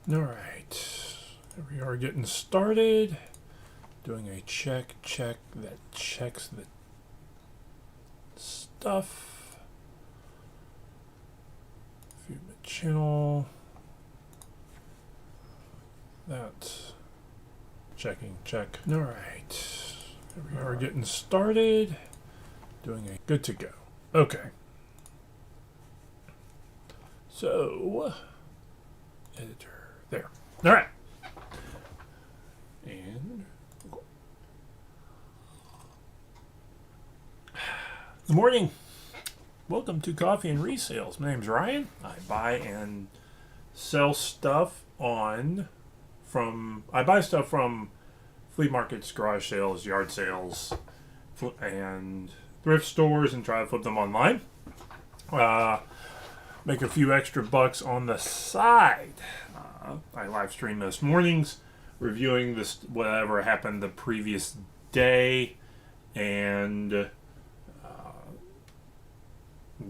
All right, here we are getting started. Doing a check that checks the stuff. View the channel. That checking check. All right, here we are getting started. Doing a good to go. Okay. So, editor there. All right. And good morning. Welcome to Coffee and Resales. My name's Ryan. I buy and sell stuff I buy stuff from flea markets, garage sales, yard sales, and thrift stores, and try to flip them online. Make a few extra bucks on the side. I live stream most mornings, reviewing this whatever happened the previous day, and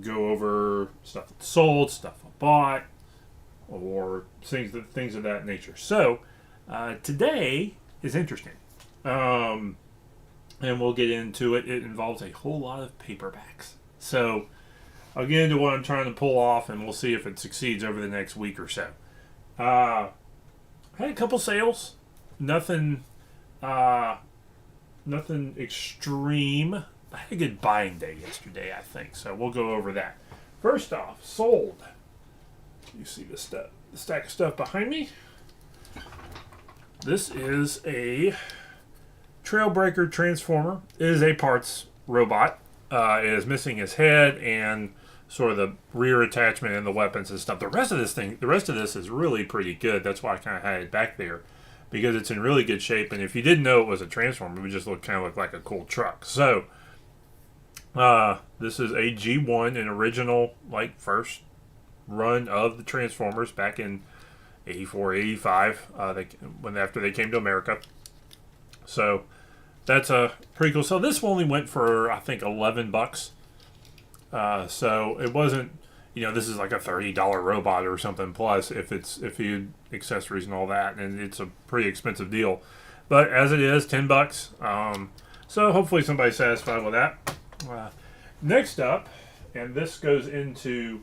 go over stuff that's sold, stuff I bought, or things of that nature. So today is interesting, and we'll get into it. It involves a whole lot of paperbacks. So I'll get into what I'm trying to pull off, and we'll see if it succeeds over the next week or so. Had a couple sales, nothing extreme. I had a good buying day yesterday, I think, so we'll go over that. First off, sold. You see the stack of stuff behind me? This is a Trailbreaker transformer. It is a parts robot. It is missing his head and sort of the rear attachment and the weapons and stuff. The rest of this is really pretty good. That's why I kind of had it back there, because it's in really good shape. And if you didn't know it was a transformer, it would just look like a cool truck. So this is a G1, an original, first run of the Transformers back in 84, 85, after they came to America. So that's pretty cool. So this only went for, I think, $11. So it wasn't, this is like a $30 robot or something plus if you accessories and all that, and it's a pretty expensive deal. But as it is, $10. So hopefully somebody's satisfied with that. Next up, and this goes into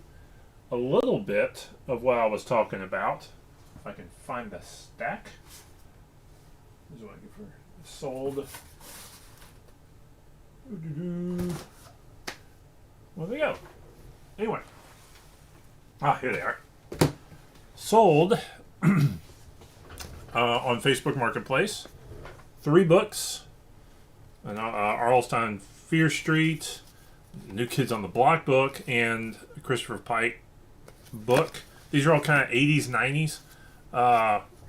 a little bit of what I was talking about. If I can find the stack. This is what I get for sold. Well, there we go. Anyway. Here they are. Sold on Facebook Marketplace. 3 books. An Arlstein Fear Street, New Kids on the Block book, and Christopher Pike book. These are all kind of 80s, 90s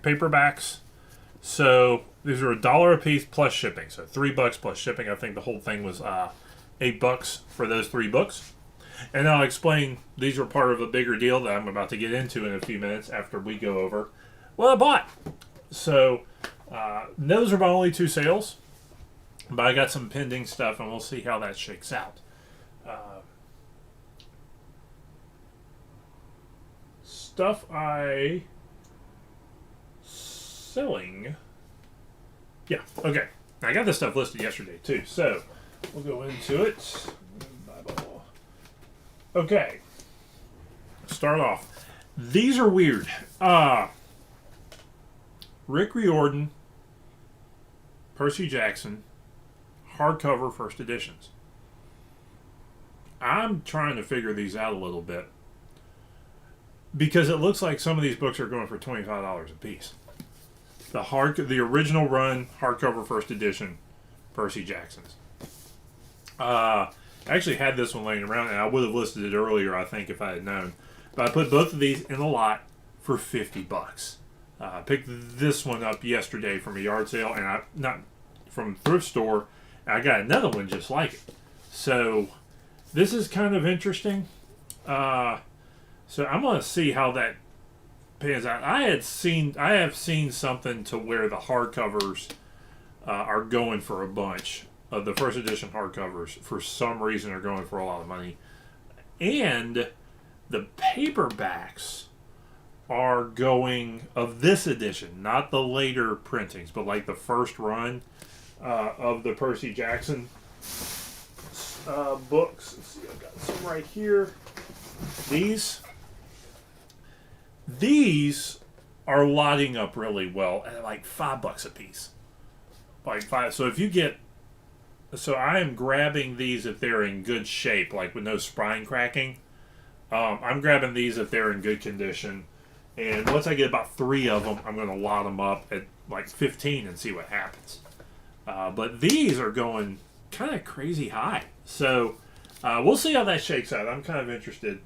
paperbacks. So these are $1 a piece plus shipping. So $3 plus shipping. I think the whole thing was $8 for those 3 books. And I'll explain, these are part of a bigger deal that I'm about to get into in a few minutes after we go over what I bought. So those are my only 2 sales. But I got some pending stuff, and we'll see how that shakes out. Stuff I selling. Yeah, okay. I got this stuff listed yesterday, too. So, we'll go into it. Bible. Okay. Start off. These are weird. Rick Riordan, Percy Jackson, hardcover first editions. I'm trying to figure these out a little bit, because it looks like some of these books are going for $25 a piece. The original run hardcover first edition Percy Jacksons. I actually had this one laying around, and I would have listed it earlier, I think, if I had known. But I put both of these in the lot for $50. I picked this one up yesterday from a yard sale, and not from thrift store. And I got another one just like it. So this is kind of interesting. So I'm going to see how that pans out. I have seen something to where the hardcovers are going for a bunch. The first edition hardcovers, for some reason, are going for a lot of money. And the paperbacks are going, of this edition, not the later printings, but like the first run of the Percy Jackson books. Let's see, I've got some right here. These are lotting up really well at like $5 a piece. Like five. So if you get, so I am grabbing these if they're in good shape, like with no spine cracking. I'm grabbing these if they're in good condition. And once I get about 3 of them, I'm going to lot them up at like 15 and see what happens. But these are going kind of crazy high. So we'll see how that shakes out. I'm kind of interested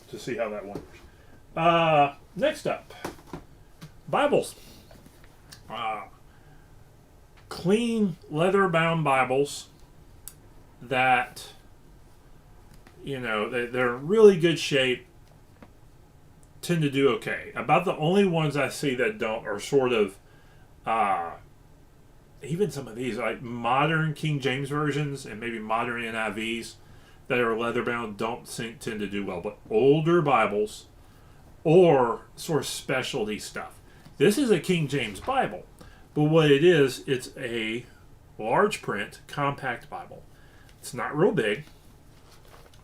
to see how that wonders. Next up, Bibles. Clean leather-bound Bibles that, you know, they're in really good shape, tend to do okay. About the only ones I see that don't are sort of, even some of these, like modern King James versions and maybe modern NIVs that are leather-bound don't tend to do well. But older Bibles or sort of specialty stuff. This is a King James Bible. But what it is, it's a large print, compact Bible. It's not real big.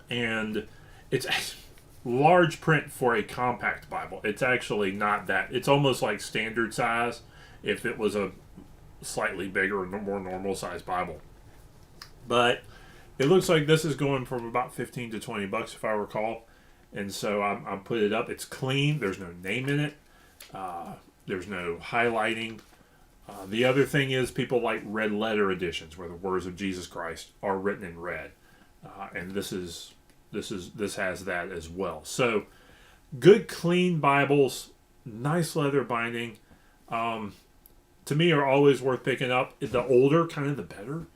And it's large print for a compact Bible. It's actually not that. It's almost like standard size if it was a slightly bigger or more normal size Bible. But it looks like this is going from about 15 to $20 if I recall. And so I'm put it up. It's clean. There's no name in it. There's no highlighting. The other thing is people like red letter editions where the words of Jesus Christ are written in red. And this has that as well. So good clean Bibles, nice leather binding, to me are always worth picking up. The older, kind of the better.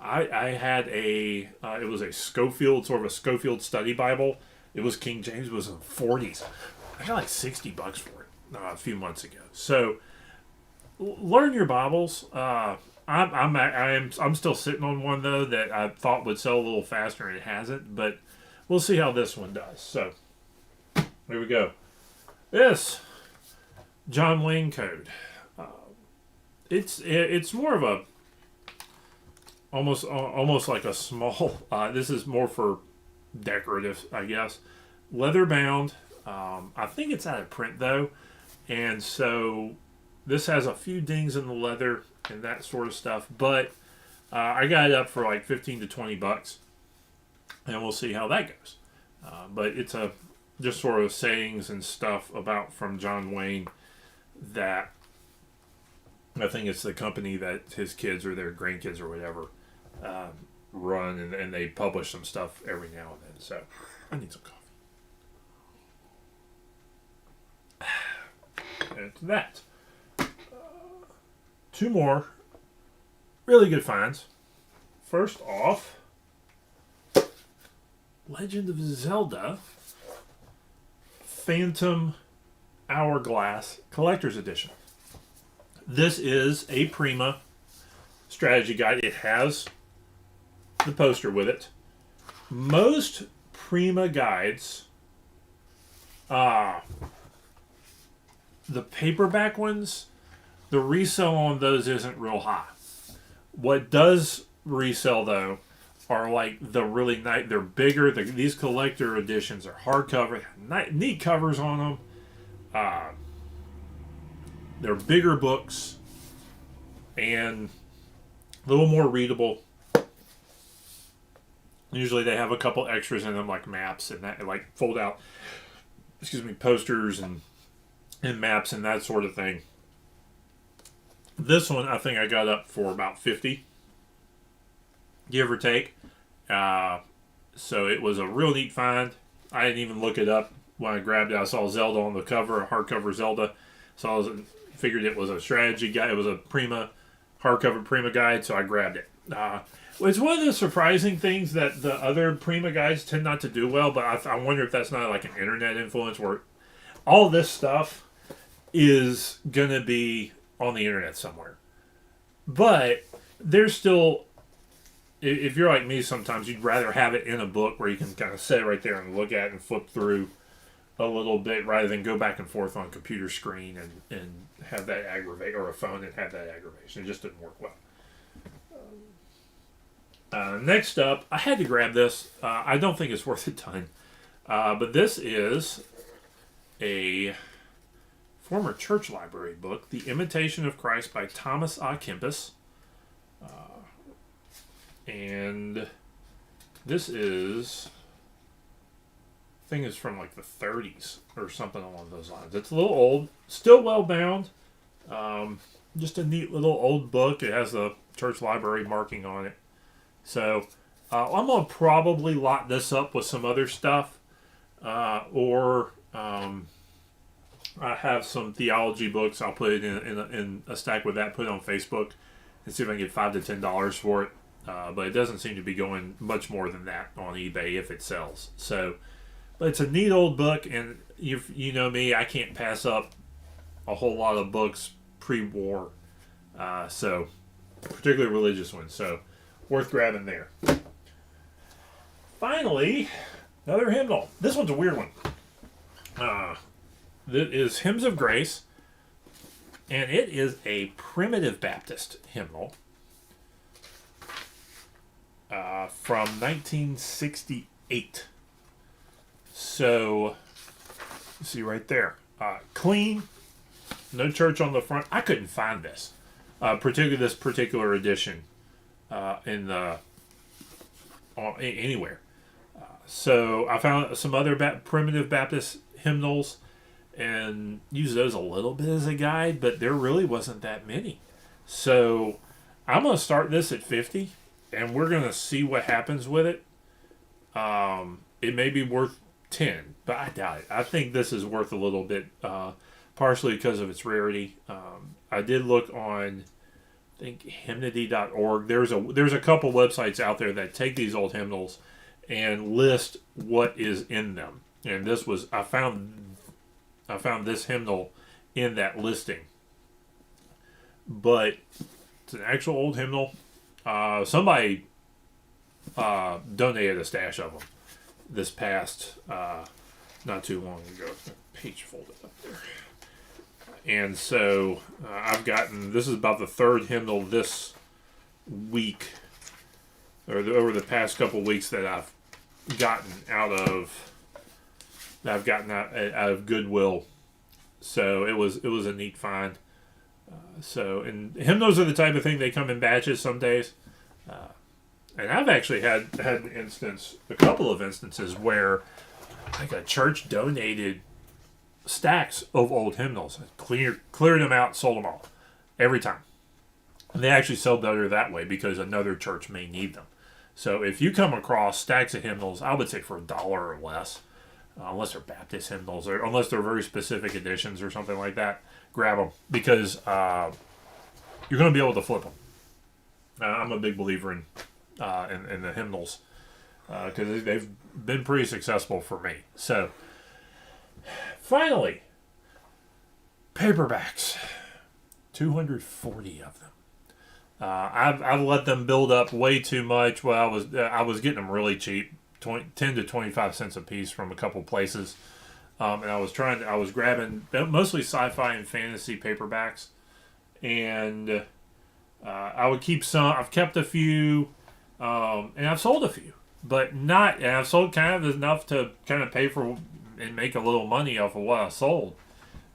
I had it was a Schofield, sort of a Schofield study Bible. It was King James, it was in the 40s. I got like $60 for it a few months ago. So learn your Bibles. I'm still sitting on one though that I thought would sell a little faster and it hasn't, but we'll see how this one does. So here we go. This John Wayne Code. It's more of a almost like a small. This is more for decorative, I guess. Leather bound. I think it's out of print though, and so this has a few dings in the leather and that sort of stuff. But I got it up for like $15 to $20, and we'll see how that goes. But it's a just sort of sayings and stuff about from John Wayne that I think it's the company that his kids or their grandkids or whatever run, and they publish some stuff every now and then. So I need some coffee. And that. 2 more really good finds. First off, Legend of Zelda Phantom Hourglass Collector's Edition. This is a Prima strategy guide. It has the poster with it. Most Prima guides, the paperback ones, the resale on those isn't real high. What does resell though are like the really nice. They're bigger. These collector editions are hardcover, neat covers on them. They're bigger books and a little more readable. Usually they have a couple extras in them, like maps and that, like fold out. Posters and maps and that sort of thing. This one, I think I got up for about $50, give or take. So it was a real neat find. I didn't even look it up when I grabbed it. I saw Zelda on the cover, a hardcover Zelda. So I figured it was a strategy guide. It was a Prima, hardcover Prima guide, so I grabbed it. It's one of the surprising things that the other Prima guides tend not to do well, but I wonder if that's not like an internet influence where all this stuff is going to be on the internet somewhere. But there's still, if you're like me sometimes, you'd rather have it in a book where you can kind of sit right there and look at it and flip through a little bit rather than go back and forth on a computer screen and have that aggravate, or a phone and have that aggravation. It just didn't work well. Next up, I had to grab this. I don't think it's worth a ton, but this is a former church library book, The Imitation of Christ by Thomas A. Kempis. And this thing is from like the 30s or something along those lines. It's a little old, still well bound. Just a neat little old book. It has the church library marking on it. So I'm going to probably lock this up with some other stuff. Or I have some theology books. I'll put it in a stack with that, put it on Facebook, and see if I can get $5 to $10 for it. But it doesn't seem to be going much more than that on eBay if it sells. So, but it's a neat old book, and you know me, I can't pass up a whole lot of books pre-war. So, particularly religious ones. So, worth grabbing there. Finally, another hymnal. This one's a weird one. That is Hymns of Grace, and it is a primitive Baptist hymnal from 1968. So, you see right there, clean, no church on the front. I couldn't find this, particularly this particular edition, anywhere. So I found some other primitive Baptist hymnals and used those a little bit as a guide, but there really wasn't that many. So I'm going to start this at 50, and we're going to see what happens with it. It may be worth 10, but I doubt it. I think this is worth a little bit, partially because of its rarity. I did look on, I think, hymnody.org. There's a couple websites out there that take these old hymnals and list what is in them. And this was, I found this hymnal in that listing. But it's an actual old hymnal. Somebody donated a stash of them this past, not too long ago. Page folded up there. And so I've gotten, this is about the third hymnal this week, or over the past couple weeks that I've gotten out of Goodwill. So it was a neat find. And hymnals are the type of thing, they come in batches some days. And I've actually had a couple of instances where like a church donated stacks of old hymnals, cleared them out, sold them all every time. And they actually sell better that way because another church may need them. So if you come across stacks of hymnals, I would say for $1 or less, unless they're Baptist hymnals, or unless they're very specific editions or something like that, grab them, because you're going to be able to flip them. I'm a big believer in the hymnals because they've been pretty successful for me. So finally, paperbacks, 240 of them. I've let them build up way too much. Well, I was getting them really cheap, 10 to 25 cents a piece from a couple places, and I was grabbing mostly sci-fi and fantasy paperbacks, and I would keep some. I've kept a few, and I've sold a few, but not. And I've sold kind of enough to kind of pay for and make a little money off of what I sold.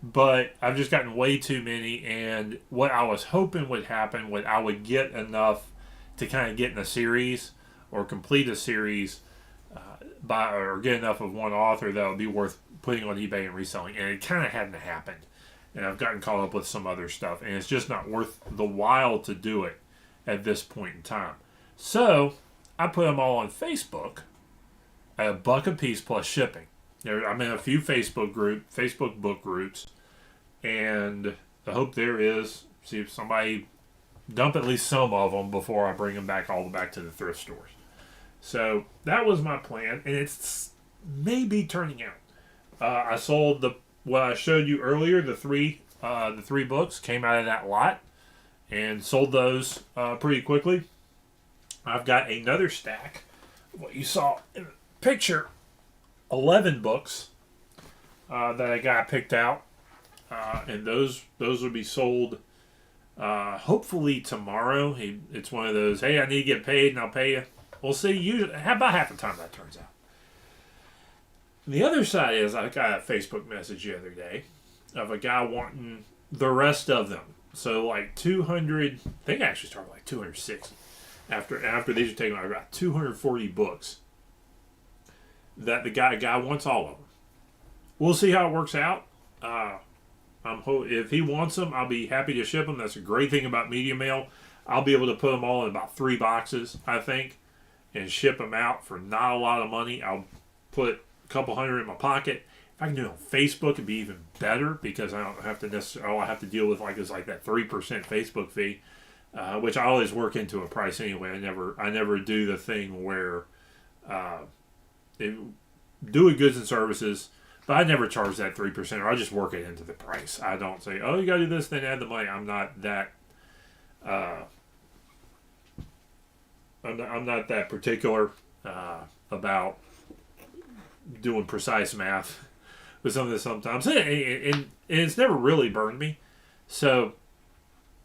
But I've just gotten way too many, and what I was hoping would happen was I would get enough to kind of get in a series or complete a series or get enough of one author that would be worth putting on eBay and reselling, and it kind of hadn't happened. And I've gotten caught up with some other stuff, and it's just not worth the while to do it at this point in time. So I put them all on Facebook at $1 a piece plus shipping. I'm in a few Facebook book groups, and the hope there is see if somebody dump at least some of them before I bring them back to the thrift stores. So that was my plan, and it's maybe turning out. I sold what I showed you earlier, the three books came out of that lot, and sold those pretty quickly. I've got another stack, what you saw in the picture, 11 books that I got picked out, and those will be sold hopefully tomorrow. It's one of those, hey, I need to get paid and I'll pay you. We'll see. Usually, about half the time that turns out. The other side is I got a Facebook message the other day of a guy wanting the rest of them. So like 200, I think I actually started like 206. After these are taken, I got 240 books that the guy wants all of them. We'll see how it works out. If he wants them, I'll be happy to ship them. That's a great thing about media mail. I'll be able to put them all in about 3 boxes, I think, and ship them out for not a lot of money. I'll put a couple hundred in my pocket. If I can do it on Facebook, it'd be even better because I don't have to necessarily. All I have to deal with is that 3% Facebook fee, which I always work into a price anyway. I never do the thing where doing goods and services, but I never charge that 3%, or I just work it into the price. I don't say, oh, you got to do this, then add the money. I'm not that. I'm not that particular about doing precise math with some of this sometimes, and it's never really burned me. So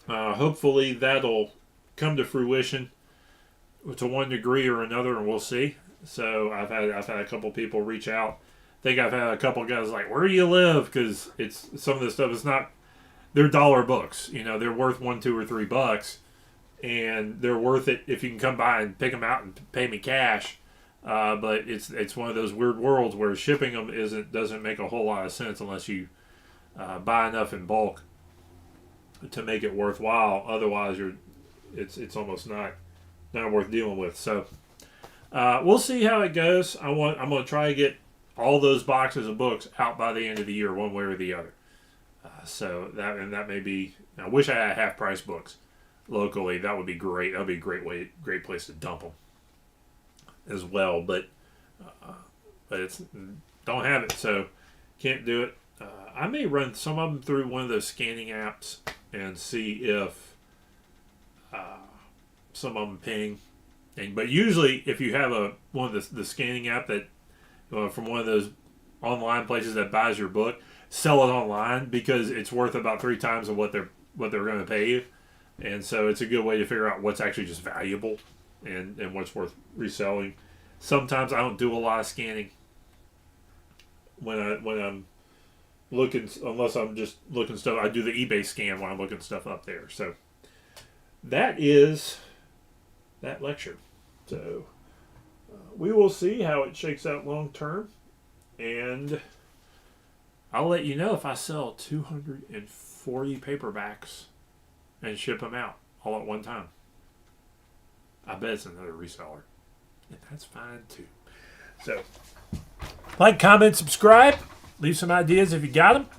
hopefully that'll come to fruition to one degree or another, and we'll see. So I've had a couple people reach out. I think I've had a couple guys like, where do you live? Because it's some of this stuff is not, they're dollar books. They're worth $1, $2, or $3, and they're worth it if you can come by and pick them out and pay me cash. But it's one of those weird worlds where shipping them doesn't make a whole lot of sense unless you buy enough in bulk to make it worthwhile. Otherwise, it's almost not worth dealing with. So we'll see how it goes. I'm going to try to get all those boxes of books out by the end of the year, one way or the other. So that may be. I wish I had half price books locally. That would be great. That would be a great place to dump them as well. But it's don't have it, so can't do it. I may run some of them through one of those scanning apps and see if some of them ping. But usually, if you have one of the scanning app that from one of those online places that buys your book, sell it online because it's worth about 3 times of what they're going to pay you, and so it's a good way to figure out what's actually just valuable and what's worth reselling. Sometimes I don't do a lot of scanning when I'm looking, unless I'm just looking stuff. I do the eBay scan when I'm looking stuff up there. So that is that lecture. So we will see how it shakes out long term, and I'll let you know if I sell 240 paperbacks and ship them out all at one time. I bet it's another reseller, and that's fine too. So like, comment, subscribe, leave some ideas if you got them.